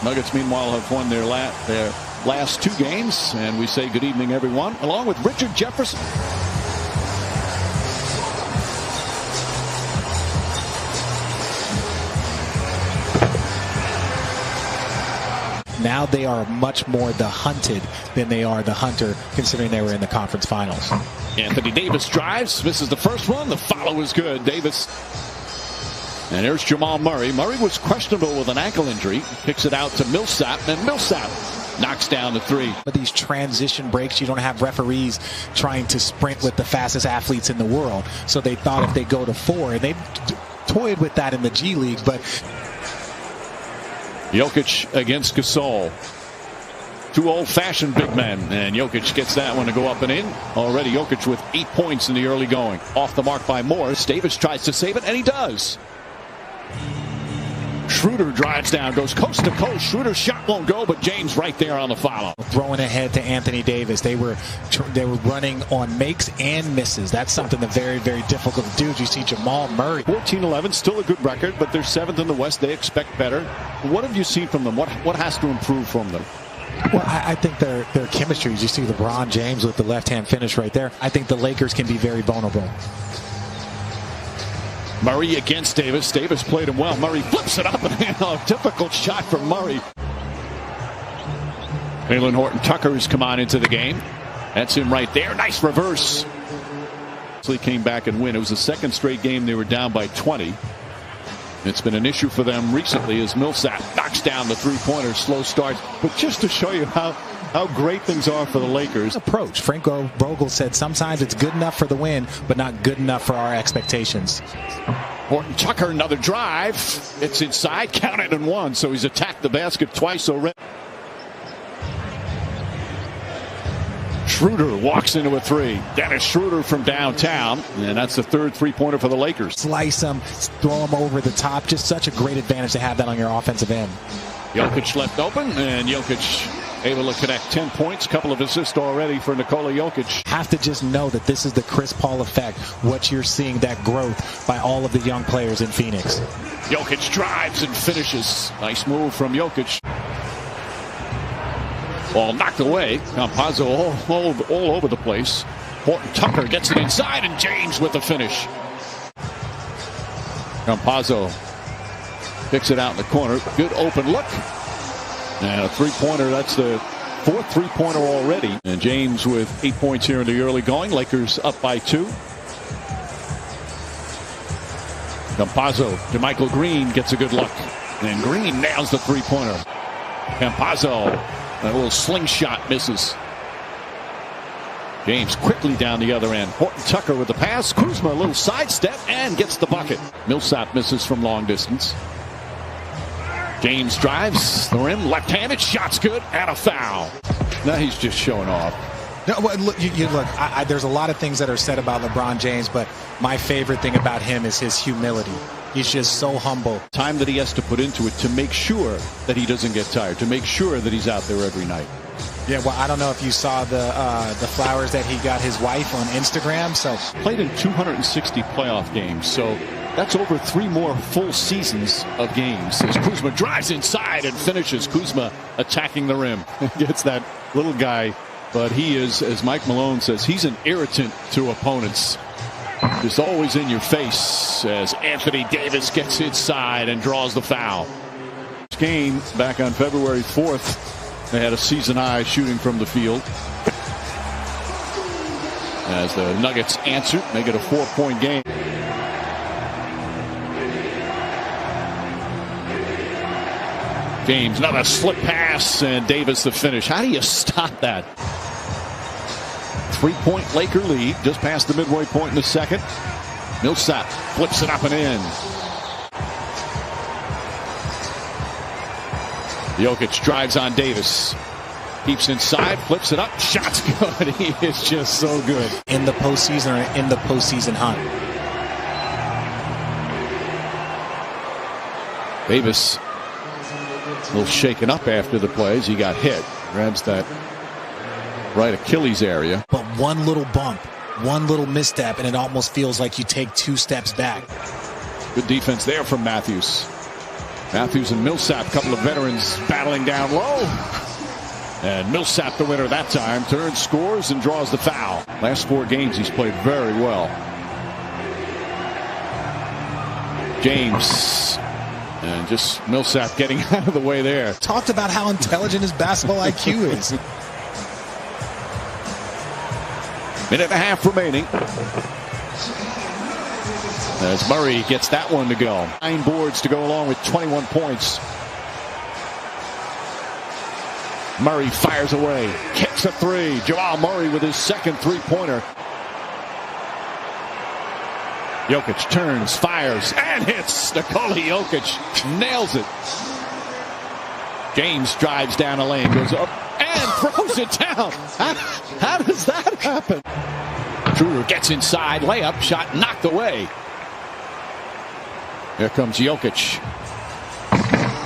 Nuggets, meanwhile, have won their last 2 games, and we say good evening, everyone, along with Richard Jefferson. Now they are much more the hunted than they are the hunter, considering they were in the conference finals. Anthony Davis drives, misses the first one. The follow is good. Davis. And there's Jamal Murray. Murray was questionable with an ankle injury. Kicks it out to Millsap, and Millsap knocks down the 3. But these transition breaks, you don't have referees trying to sprint with the fastest athletes in the world. So they thought if they go to 4, and they toyed with that in the G League, but Jokic against Gasol. 2 old-fashioned big men, and Jokic gets that one to go up and in. Already Jokic with 8 points in the early going. Off the mark by Morris. Davis tries to save it, and he does. Schroeder drives down, goes coast to coast. Schroeder's shot won't go, but James right there on the follow. Throwing ahead to Anthony Davis. They were running on makes and misses. That's something that's very, very difficult to do. You see Jamal Murray. 14-11, still a good record, but they're 7th in the West. They expect better. What have you seen from them? What has to improve from them? Well, I think their chemistry. You see LeBron James with the left-hand finish right there. I think the Lakers can be very vulnerable. Murray against Davis. Davis played him well. Murray flips it up, and a difficult shot from Murray. Talen Horton-Tucker has come on into the game. That's him right there. Nice reverse. So he came back and win. It was the 2nd straight game they were down by 20. It's been an issue for them recently as Millsap knocks down the 3-pointer. Slow start. But just to show you how great things are for the Lakers. Approach. Frank Vogel said sometimes it's good enough for the win, but not good enough for our expectations. Horton-Tucker, another drive. It's inside. Count it and 1. So he's attacked the basket twice already. Schroeder walks into a 3. Dennis Schroeder from downtown, and that's the 3rd 3-pointer for the Lakers. Slice him, throw him over the top. Just such a great advantage to have that on your offensive end. Jokic left open, and Jokic able to connect 10 points. Couple of assists already for Nikola Jokic. Have to just know that this is the Chris Paul effect. What you're seeing, that growth by all of the young players in Phoenix. Jokic drives and finishes. Nice move from Jokic. Ball knocked away. Campazzo all over the place. Horton-Tucker gets it inside, and James with the finish. Campazzo picks it out in the corner. Good open look. And a 3-pointer. That's the 4th 3-pointer already. And James with 8 points here in the early going. Lakers up by 2. Campazzo to Michael Green gets a good look. And Green nails the 3-pointer. Campazzo. A little slingshot misses. James quickly down the other end. Horton-Tucker with the pass. Kuzma a little sidestep and gets the bucket. Millsap misses from long distance. James drives the rim. Left-handed. Shot's good. And a foul. Now he's just showing off. No, well, look, there's a lot of things that are said about LeBron James, but my favorite thing about him is his humility. He's just so humble. Time that he has to put into it to make sure that he doesn't get tired, to make sure that he's out there every night. Yeah, well, I don't know if you saw the flowers that he got his wife on Instagram. So played in 260 playoff games, so that's over 3 more full seasons of games. As Kuzma drives inside and finishes. Kuzma attacking the rim. Gets that little guy, but he is, as Mike Malone says, he's an irritant to opponents. Just always in your face as Anthony Davis gets inside and draws the foul. This game back on February 4th, they had a season high shooting from the field. As the Nuggets answer, make it a 4-point game. James, another slip pass, and Davis the finish. How do you stop that? 3-point Laker lead, just past the midway point in the second. Millsap flips it up and in. Jokic drives on Davis. Keeps inside, flips it up, shot's good. He is just so good. In the postseason or in the postseason hunt. Davis a little shaken up after the plays. He got hit. Grabs that right Achilles area. But one little bump, one little misstep, and it almost feels like you take 2 steps back. Good defense there from Matthews. Matthews and Millsap, a couple of veterans battling down low. And Millsap, the winner that time, turns, scores, and draws the foul. Last 4 games, he's played very well. James. And just Millsap getting out of the way there. Talked about how intelligent his basketball IQ is. Minute and a half remaining. As Murray gets that one to go. 9 boards to go along with 21 points. Murray fires away. Kicks a 3. Jamal Murray with his second 3-pointer. Jokic turns, fires, and hits. Nikola Jokic nails it. James drives down a lane, goes up, and throws it down. How does that happen? Schroeder gets inside, layup, shot knocked away. Here comes Jokic.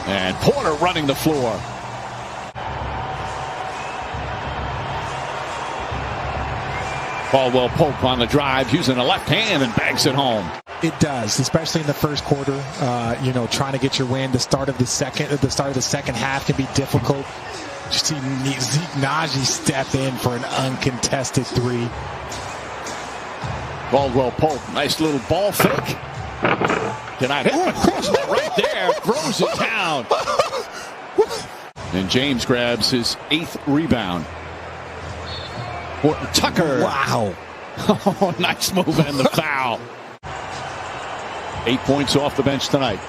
And Porter running the floor. Caldwell Pope on the drive, using a left hand and banks it home. It does, especially in the first quarter. Trying to get your win. The start of the second half can be difficult. You see Zeke Naji step in for an uncontested 3. Caldwell Pope, nice little ball fake. Denied it. Right there, throws it down. And James grabs his 8th rebound. Horton Tucker. Wow. Oh, nice move and the foul. 8 points off the bench tonight.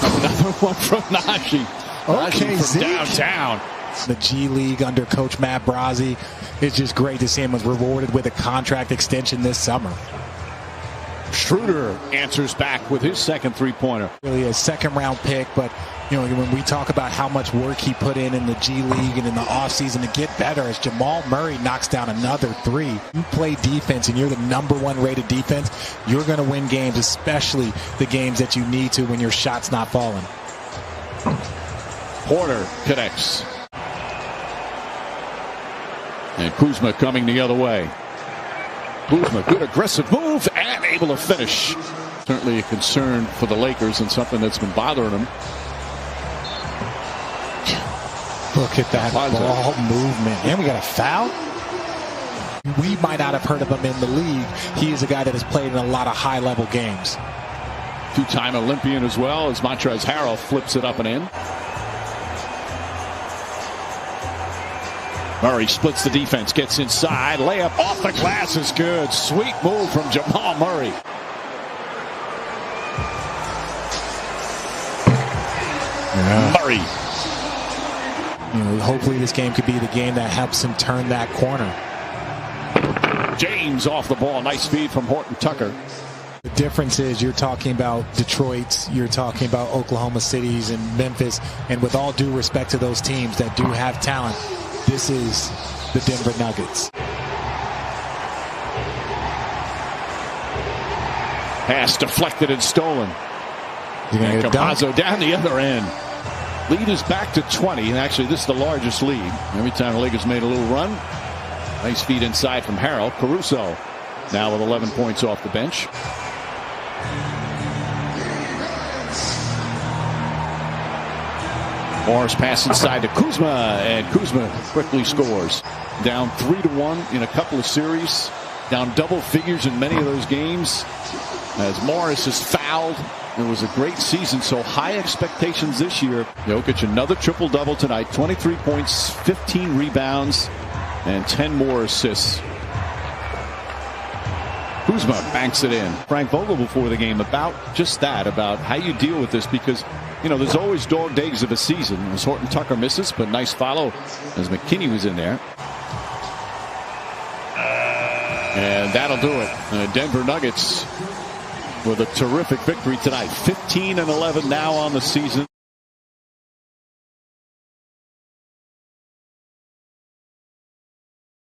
Another one from Naji. Okay, from downtown. The G League under Coach Matt Brazzi. It's just great to see him rewarded with a contract extension this summer. Schroeder answers back with his second 3-pointer. Really a second-round pick, but when we talk about how much work he put in the G League and in the offseason to get better, as Jamal Murray knocks down another 3. You play defense and you're the #1 rated defense, you're going to win games, especially the games that you need to when your shot's not falling. Porter connects. And Kuzma coming the other way. Kuzma, good aggressive move and able to finish. Certainly a concern for the Lakers and something that's been bothering them. Look at that ball movement. And we got a foul. We might not have heard of him in the league. He is a guy that has played in a lot of high-level games. 2-time Olympian as well, as Montrezl Harrell flips it up and in. Murray splits the defense, gets inside, layup off the glass is good. Sweet move from Jamal Murray. Murray. Hopefully this game could be the game that helps him turn that corner. James off the ball. Nice feed from Horton Tucker. The difference is you're talking about Detroit, you're talking about Oklahoma Cities and Memphis, and with all due respect to those teams that do have talent, this is the Denver Nuggets. Pass deflected and stolen. And Campazzo down the other end. Lead is back to 20, and actually this is the largest lead. Every time the Lakers made a little run. Nice feed inside from Harrell. Caruso now with 11 points off the bench. Morris pass inside to Kuzma, and Kuzma quickly scores. Down 3-1 in a couple of series. Down double figures in many of those games. As Morris is fouled. It was a great season, so high expectations this year. Jokic another triple-double tonight. 23 points, 15 rebounds, and 10 more assists. Kuzma banks it in. Frank Vogel before the game about just that, about how you deal with this, because there's always dog days of a season. As Horton Tucker misses, but nice follow as McKinney was in there. And that'll do it. Denver Nuggets with a terrific victory tonight. 15-11 now on the season.